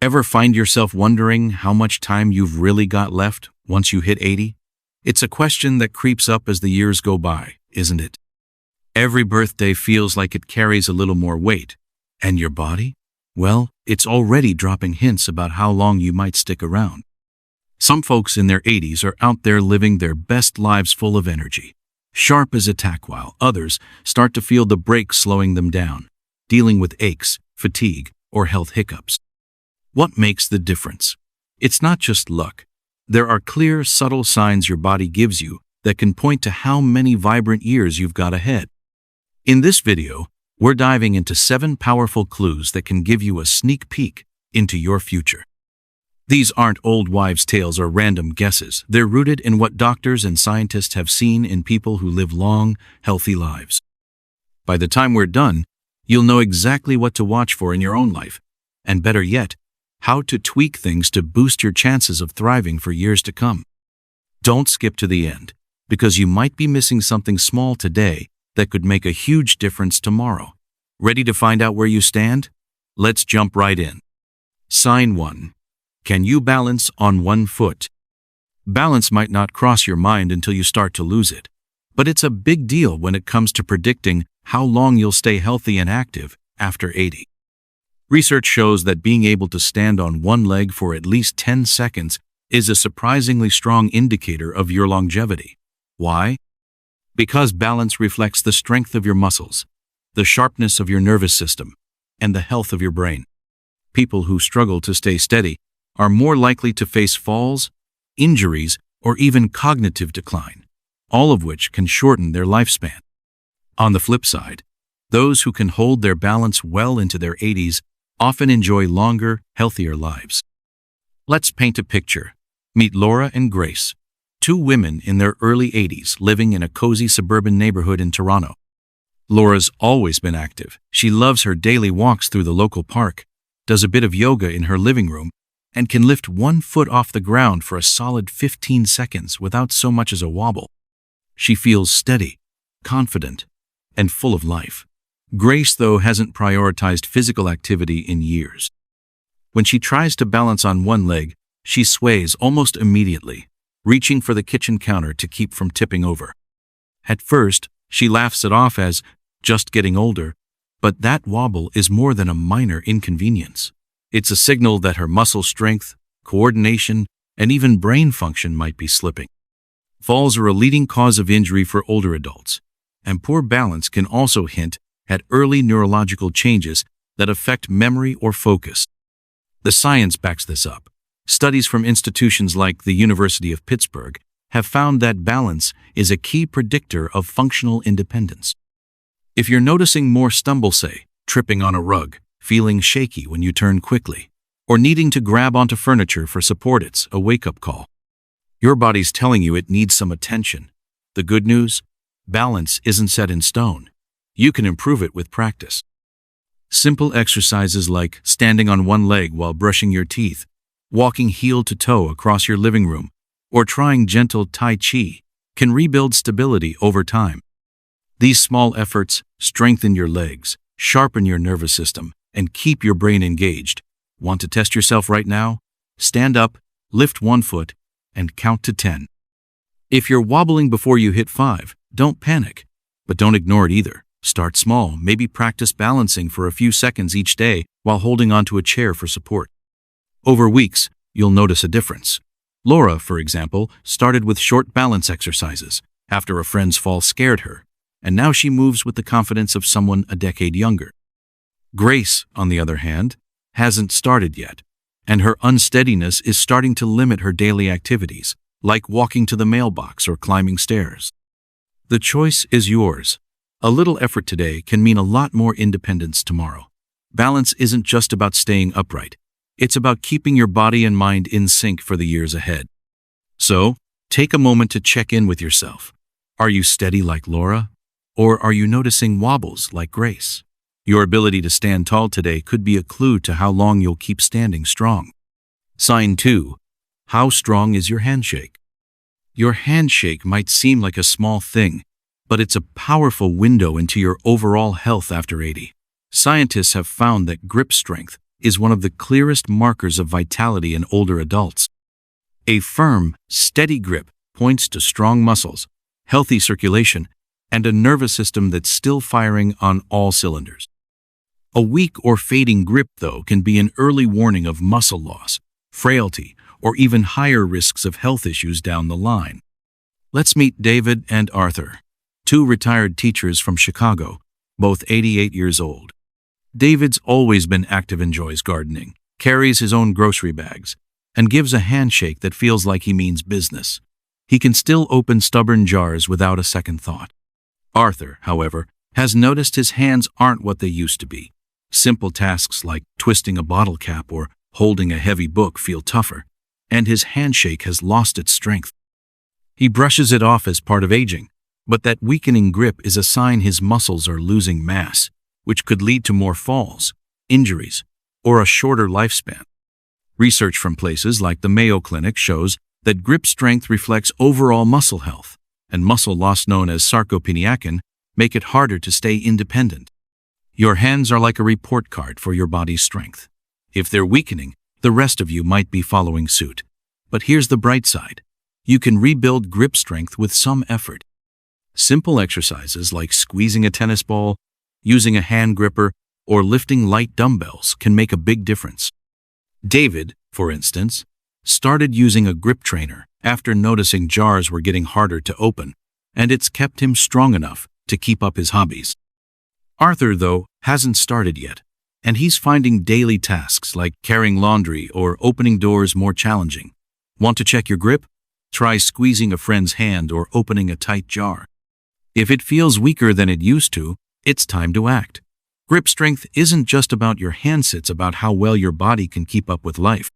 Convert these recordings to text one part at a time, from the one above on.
Ever find yourself wondering how much time you've really got left once you hit 80? It's a question that creeps up as the years go by, isn't it? Every birthday feels like it carries a little more weight. And your body? Well, it's already dropping hints about how long you might stick around. Some folks in their 80s are out there living their best lives full of energy, sharp as a tack, while others start to feel the brakes slowing them down, dealing with aches, fatigue, or health hiccups. What makes the difference? It's not just luck. There are clear, subtle signs your body gives you that can point to how many vibrant years you've got ahead. In this video, we're diving into 7 powerful clues that can give you a sneak peek into your future. These aren't old wives' tales or random guesses. They're rooted in what doctors and scientists have seen in people who live long, healthy lives. By the time we're done, you'll know exactly what to watch for in your own life, and better yet, how to tweak things to boost your chances of thriving for years to come. Don't skip to the end, because you might be missing something small today that could make a huge difference tomorrow. Ready to find out where you stand? Let's jump right in. Sign 1. Can you balance on one foot? Balance might not cross your mind until you start to lose it, but it's a big deal when it comes to predicting how long you'll stay healthy and active after 80. Research shows that being able to stand on one leg for at least 10 seconds is a surprisingly strong indicator of your longevity. Why? Because balance reflects the strength of your muscles, the sharpness of your nervous system, and the health of your brain. People who struggle to stay steady are more likely to face falls, injuries, or even cognitive decline, all of which can shorten their lifespan. On the flip side, those who can hold their balance well into their 80s often enjoy longer, healthier lives. Let's paint a picture. Meet Laura and Grace, 2 women in their early 80s living in a cozy suburban neighborhood in Toronto. Laura's always been active. She loves her daily walks through the local park, does a bit of yoga in her living room, and can lift one foot off the ground for a solid 15 seconds without so much as a wobble. She feels steady, confident, and full of life. Grace, though, hasn't prioritized physical activity in years. When she tries to balance on one leg, she sways almost immediately, reaching for the kitchen counter to keep from tipping over. At first, she laughs it off as just getting older, but that wobble is more than a minor inconvenience. It's a signal that her muscle strength, coordination, and even brain function might be slipping. Falls are a leading cause of injury for older adults, and poor balance can also hint at early neurological changes that affect memory or focus. The science backs this up. Studies from institutions like the University of Pittsburgh have found that balance is a key predictor of functional independence. If you're noticing more stumble, say, tripping on a rug, feeling shaky when you turn quickly, or needing to grab onto furniture for support, it's a wake-up call. Your body's telling you it needs some attention. The good news? Balance isn't set in stone. You can improve it with practice. Simple exercises like standing on one leg while brushing your teeth, walking heel to toe across your living room, or trying gentle Tai Chi can rebuild stability over time. These small efforts strengthen your legs, sharpen your nervous system, and keep your brain engaged. Want to test yourself right now? Stand up, lift one foot, and count to 10. If you're wobbling before you hit 5, don't panic, but don't ignore it either. Start small, maybe practice balancing for a few seconds each day while holding onto a chair for support. Over weeks, you'll notice a difference. Laura, for example, started with short balance exercises after a friend's fall scared her, and now she moves with the confidence of someone a decade younger. Grace, on the other hand, hasn't started yet, and her unsteadiness is starting to limit her daily activities, like walking to the mailbox or climbing stairs. The choice is yours. A little effort today can mean a lot more independence tomorrow. Balance isn't just about staying upright. It's about keeping your body and mind in sync for the years ahead. So, take a moment to check in with yourself. Are you steady like Laura? Or are you noticing wobbles like Grace? Your ability to stand tall today could be a clue to how long you'll keep standing strong. Sign 2. How strong is your handshake? Your handshake might seem like a small thing, but it's a powerful window into your overall health after 80. Scientists have found that grip strength, is one of the clearest markers of vitality in older adults. A firm, steady grip points to strong muscles, healthy circulation, and a nervous system that's still firing on all cylinders. A weak or fading grip, though, can be an early warning of muscle loss, frailty, or even higher risks of health issues down the line. Let's meet David and Arthur, two retired teachers from Chicago, both 88 years old. David's always been active, enjoys gardening, carries his own grocery bags, and gives a handshake that feels like he means business. He can still open stubborn jars without a second thought. Arthur, however, has noticed his hands aren't what they used to be. Simple tasks like twisting a bottle cap or holding a heavy book feel tougher, and his handshake has lost its strength. He brushes it off as part of aging, but that weakening grip is a sign his muscles are losing mass, which could lead to more falls, injuries, or a shorter lifespan. Research from places like the Mayo Clinic shows that grip strength reflects overall muscle health, and muscle loss known as sarcopeniakin make it harder to stay independent. Your hands are like a report card for your body's strength. If they're weakening, the rest of you might be following suit. But here's the bright side. You can rebuild grip strength with some effort. Simple exercises like squeezing a tennis ball, using a hand gripper, or lifting light dumbbells can make a big difference. David, for instance, started using a grip trainer after noticing jars were getting harder to open, and it's kept him strong enough to keep up his hobbies. Arthur, though, hasn't started yet, and he's finding daily tasks like carrying laundry or opening doors more challenging. Want to check your grip? Try squeezing a friend's hand or opening a tight jar. If it feels weaker than it used to, it's time to act. Grip strength isn't just about your hands, it's about how well your body can keep up with life.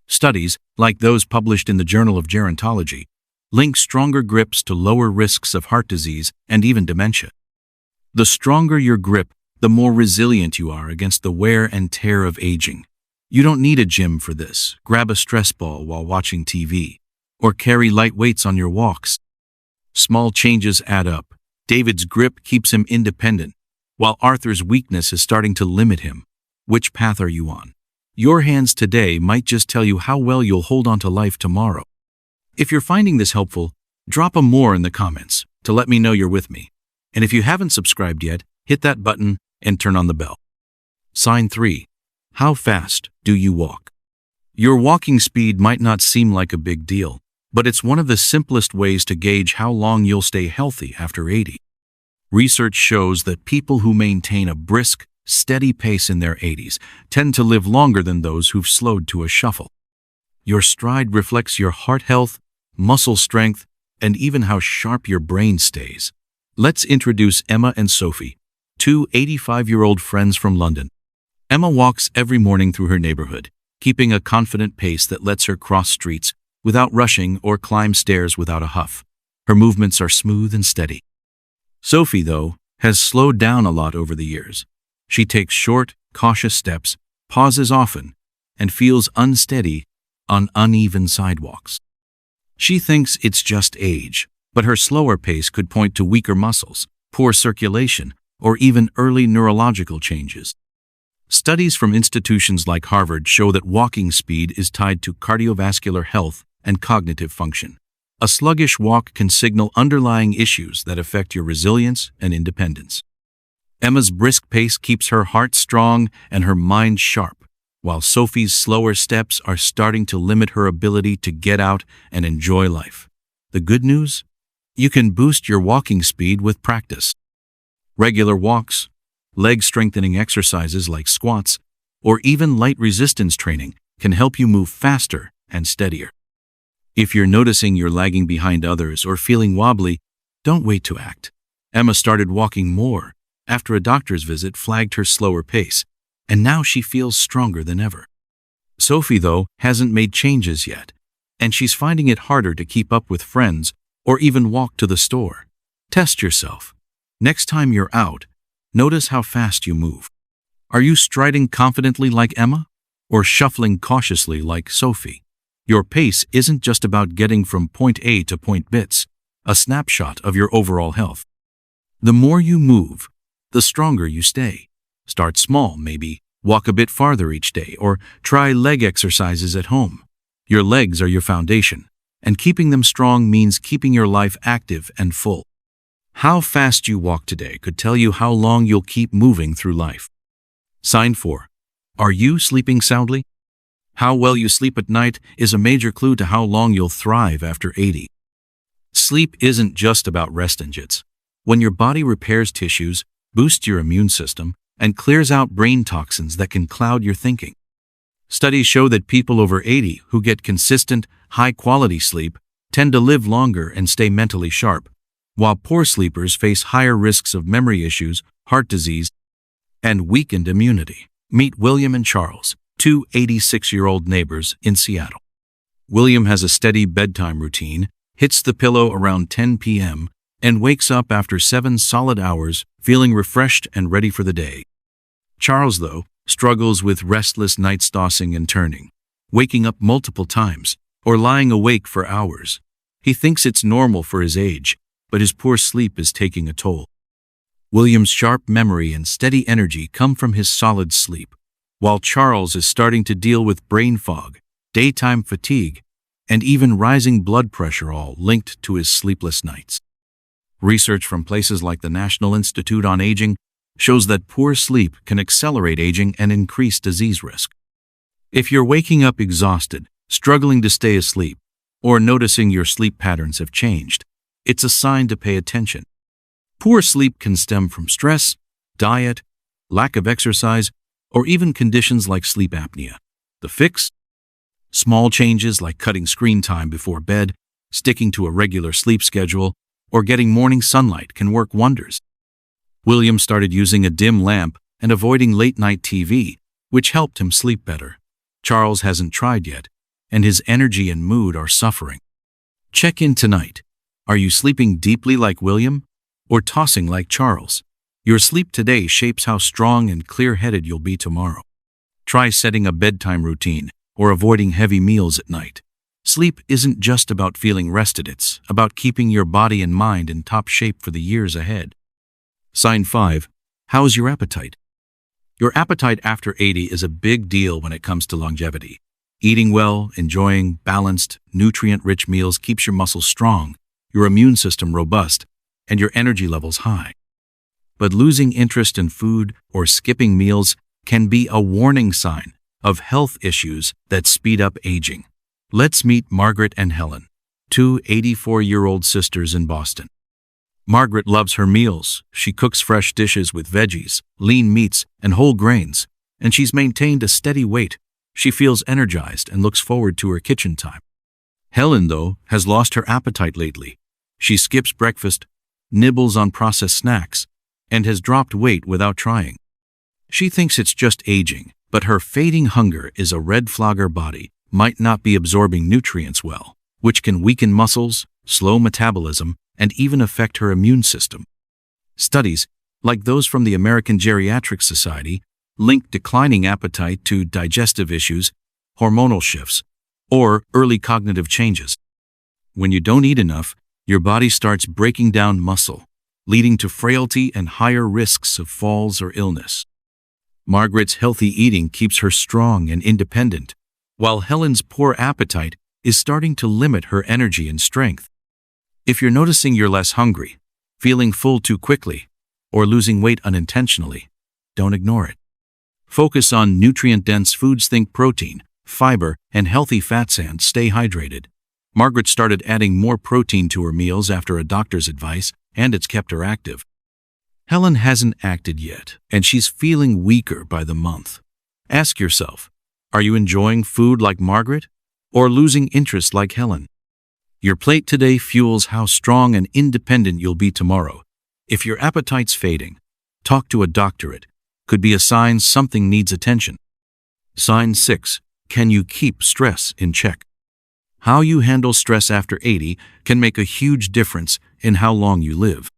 Studies, like those published in the Journal of Gerontology, link stronger grips to lower risks of heart disease and even dementia. The stronger your grip, the more resilient you are against the wear and tear of aging. You don't need a gym for this. Grab a stress ball while watching TV, or carry light weights on your walks. Small changes add up. David's grip keeps him independent, while Arthur's weakness is starting to limit him. Which path are you on? Your hands today might just tell you how well you'll hold on to life tomorrow. If you're finding this helpful, drop a more in the comments to let me know you're with me. And if you haven't subscribed yet, hit that button and turn on the bell. Sign 3. How fast do you walk? Your walking speed might not seem like a big deal, but it's one of the simplest ways to gauge how long you'll stay healthy after 80. Research shows that people who maintain a brisk, steady pace in their 80s tend to live longer than those who've slowed to a shuffle. Your stride reflects your heart health, muscle strength, and even how sharp your brain stays. Let's introduce Emma and Sophie, two 85-year-old friends from London. Emma walks every morning through her neighborhood, keeping a confident pace that lets her cross streets without rushing or climb stairs without a huff. Her movements are smooth and steady. Sophie, though, has slowed down a lot over the years. She takes short, cautious steps, pauses often, and feels unsteady on uneven sidewalks. She thinks it's just age, but her slower pace could point to weaker muscles, poor circulation, or even early neurological changes. Studies from institutions like Harvard show that walking speed is tied to cardiovascular health and cognitive function. A sluggish walk can signal underlying issues that affect your resilience and independence. Emma's brisk pace keeps her heart strong and her mind sharp, while Sophie's slower steps are starting to limit her ability to get out and enjoy life. The good news? You can boost your walking speed with practice. Regular walks, leg-strengthening exercises like squats, or even light resistance training can help you move faster and steadier. If you're noticing you're lagging behind others or feeling wobbly, don't wait to act. Emma started walking more after a doctor's visit flagged her slower pace, and now she feels stronger than ever. Sophie, though, hasn't made changes yet, and she's finding it harder to keep up with friends or even walk to the store. Test yourself. Next time you're out, notice how fast you move. Are you striding confidently like Emma, or shuffling cautiously like Sophie? Your pace isn't just about getting from point A to point B, it's a snapshot of your overall health. The more you move, the stronger you stay. Start small, maybe Walk a bit farther each day or try leg exercises at home. Your legs are your foundation, and keeping them strong means keeping your life active and full. How fast you walk today could tell you how long you'll keep moving through life. Sign 4. Are you sleeping soundly? How well you sleep at night is a major clue to how long you'll thrive after 80. Sleep isn't just about rest and jits. When your body repairs tissues, boosts your immune system, and clears out brain toxins that can cloud your thinking. Studies show that people over 80 who get consistent, high-quality sleep tend to live longer and stay mentally sharp, while poor sleepers face higher risks of memory issues, heart disease, and weakened immunity. Meet William and Charles, two 86-year-old neighbors in Seattle. William has a steady bedtime routine, hits the pillow around 10 p.m., and wakes up after 7 solid hours, feeling refreshed and ready for the day. Charles, though, struggles with restless nights tossing and turning, waking up multiple times, or lying awake for hours. He thinks it's normal for his age, but his poor sleep is taking a toll. William's sharp memory and steady energy come from his solid sleep, while Charles is starting to deal with brain fog, daytime fatigue, and even rising blood pressure, all linked to his sleepless nights. Research from places like the National Institute on Aging shows that poor sleep can accelerate aging and increase disease risk. If you're waking up exhausted, struggling to stay asleep, or noticing your sleep patterns have changed, it's a sign to pay attention. Poor sleep can stem from stress, diet, lack of exercise, or even conditions like sleep apnea. The fix? Small changes like cutting screen time before bed, sticking to a regular sleep schedule, or getting morning sunlight can work wonders. William started using a dim lamp and avoiding late-night TV, which helped him sleep better. Charles hasn't tried yet, and his energy and mood are suffering. Check in tonight. Are you sleeping deeply like William, or tossing like Charles? Your sleep today shapes how strong and clear-headed you'll be tomorrow. Try setting a bedtime routine or avoiding heavy meals at night. Sleep isn't just about feeling rested, it's about keeping your body and mind in top shape for the years ahead. Sign 5. How's your appetite? Your appetite after 80 is a big deal when it comes to longevity. Eating well, enjoying balanced, nutrient-rich meals keeps your muscles strong, your immune system robust, and your energy levels high. But losing interest in food or skipping meals can be a warning sign of health issues that speed up aging. Let's meet Margaret and Helen, two 84-year-old sisters in Boston. Margaret loves her meals. She cooks fresh dishes with veggies, lean meats, and whole grains, and she's maintained a steady weight. She feels energized and looks forward to her kitchen time. Helen, though, has lost her appetite lately. She skips breakfast, nibbles on processed snacks, and has dropped weight without trying. She thinks it's just aging, but her fading hunger is a red flag her body might not be absorbing nutrients well, which can weaken muscles, slow metabolism, and even affect her immune system. Studies, like those from the American Geriatric Society, link declining appetite to digestive issues, hormonal shifts, or early cognitive changes. When you don't eat enough, your body starts breaking down muscle, leading to frailty and higher risks of falls or illness. Margaret's healthy eating keeps her strong and independent, while Helen's poor appetite is starting to limit her energy and strength. If you're noticing you're less hungry, feeling full too quickly, or losing weight unintentionally, don't ignore it. Focus on nutrient-dense foods. Think protein, fiber, and healthy fats, and stay hydrated. Margaret started adding more protein to her meals after a doctor's advice, and it's kept her active. Helen hasn't acted yet, and she's feeling weaker by the month. Ask yourself, are you enjoying food like Margaret, or losing interest like Helen? Your plate today fuels how strong and independent you'll be tomorrow. If your appetite's fading, talk to a doctor. It could be a sign something needs attention. Sign 6. Can you keep stress in check? How you handle stress after 80 can make a huge difference in how long you live.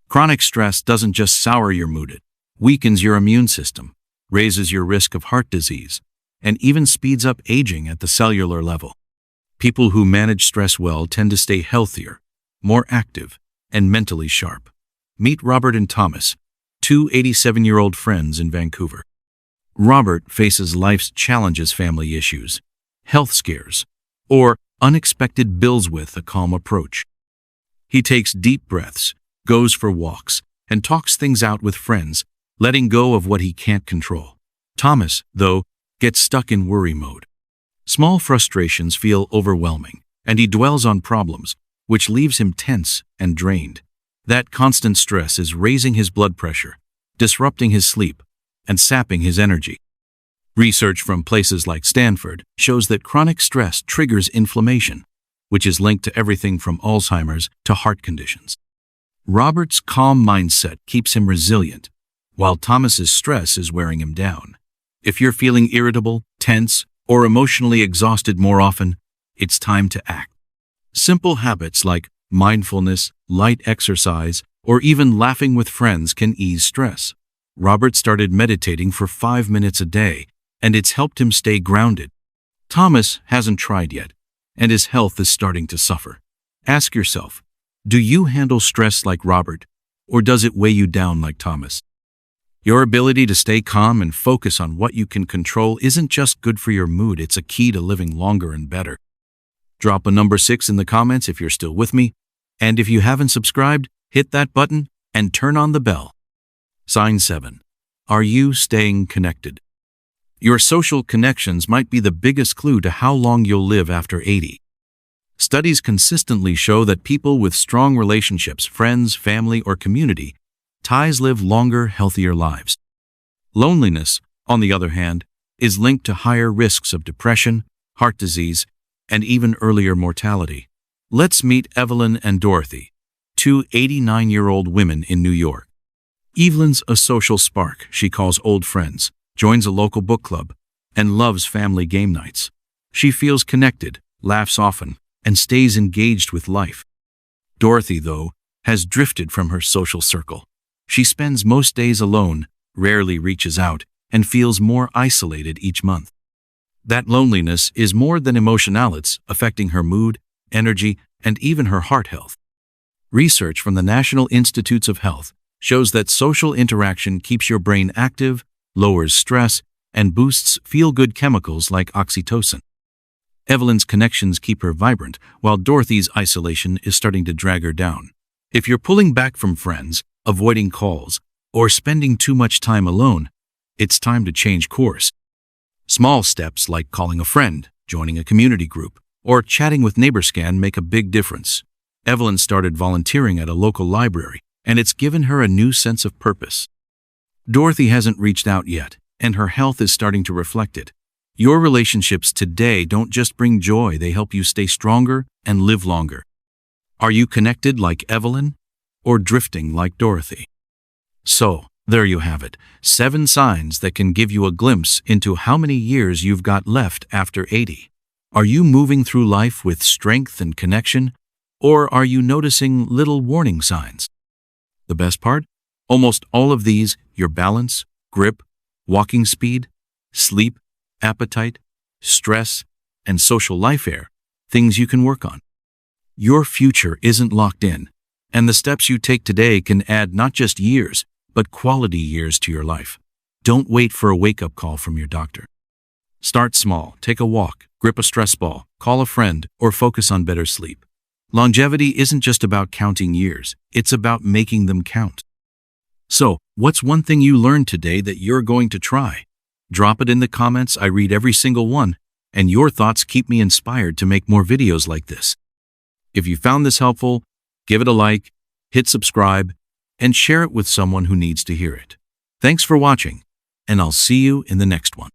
Chronic stress doesn't just sour your mood, it weakens your immune system, raises your risk of heart disease, and even speeds up aging at the cellular level. People who manage stress well tend to stay healthier, more active, and mentally sharp. Meet Robert and Thomas, two 87-year-old friends in Vancouver. Robert faces life's challenges, family issues, health scares, or unexpected bills with a calm approach. He takes deep breaths, goes for walks, and talks things out with friends, letting go of what he can't control. Thomas, though, gets stuck in worry mode. Small frustrations feel overwhelming, and he dwells on problems, which leaves him tense and drained. That constant stress is raising his blood pressure, disrupting his sleep, and sapping his energy. Research from places like Stanford shows that chronic stress triggers inflammation, which is linked to everything from Alzheimer's to heart conditions. Robert's calm mindset keeps him resilient, while Thomas's stress is wearing him down. If you're feeling irritable, tense, or emotionally exhausted more often, it's time to act. Simple habits like mindfulness, light exercise, or even laughing with friends can ease stress. Robert started meditating for 5 minutes a day, and it's helped him stay grounded. Thomas hasn't tried yet, and his health is starting to suffer. Ask yourself, do you handle stress like Robert, or does it weigh you down like Thomas? Your ability to stay calm and focus on what you can control isn't just good for your mood, it's a key to living longer and better. Drop a number 6 in the comments if you're still with me, and if you haven't subscribed, hit that button and turn on the bell. Sign 7. Are you staying connected? Your social connections might be the biggest clue to how long you'll live after 80. Studies consistently show that people with strong relationships, friends, family, or community ties live longer, healthier lives. Loneliness, on the other hand, is linked to higher risks of depression, heart disease, and even earlier mortality. Let's meet Evelyn and Dorothy, two 89-year-old women in New York. Evelyn's a social spark. She calls old friends, joins a local book club, and loves family game nights. She feels connected, laughs often, and stays engaged with life. Dorothy, though, has drifted from her social circle. She spends most days alone, rarely reaches out, and feels more isolated each month. That loneliness is more than emotional, it's affecting her mood, energy, and even her heart health. Research from the National Institutes of Health shows that social interaction keeps your brain active, lowers stress, and boosts feel-good chemicals like oxytocin. Evelyn's connections keep her vibrant, while Dorothy's isolation is starting to drag her down. If you're pulling back from friends, avoiding calls, or spending too much time alone, it's time to change course. Small steps like calling a friend, joining a community group, or chatting with neighbors can make a big difference. Evelyn started volunteering at a local library, and it's given her a new sense of purpose. Dorothy hasn't reached out yet, and her health is starting to reflect it. Your relationships today don't just bring joy, they help you stay stronger and live longer. Are you connected like Evelyn, or drifting like Dorothy? So, there you have it, 7 signs that can give you a glimpse into how many years you've got left after 80. Are you moving through life with strength and connection, or are you noticing little warning signs? The best part? Almost all of these, your balance, grip, walking speed, sleep, appetite, stress, and social life are things you can work on. Your future isn't locked in, and the steps you take today can add not just years, but quality years to your life. Don't wait for a wake-up call from your doctor. Start small, take a walk, grip a stress ball, call a friend, or focus on better sleep. Longevity isn't just about counting years, it's about making them count. So, what's one thing you learned today that you're going to try? Drop it in the comments, I read every single one, and your thoughts keep me inspired to make more videos like this. If you found this helpful, give it a like, hit subscribe, and share it with someone who needs to hear it. Thanks for watching, and I'll see you in the next one.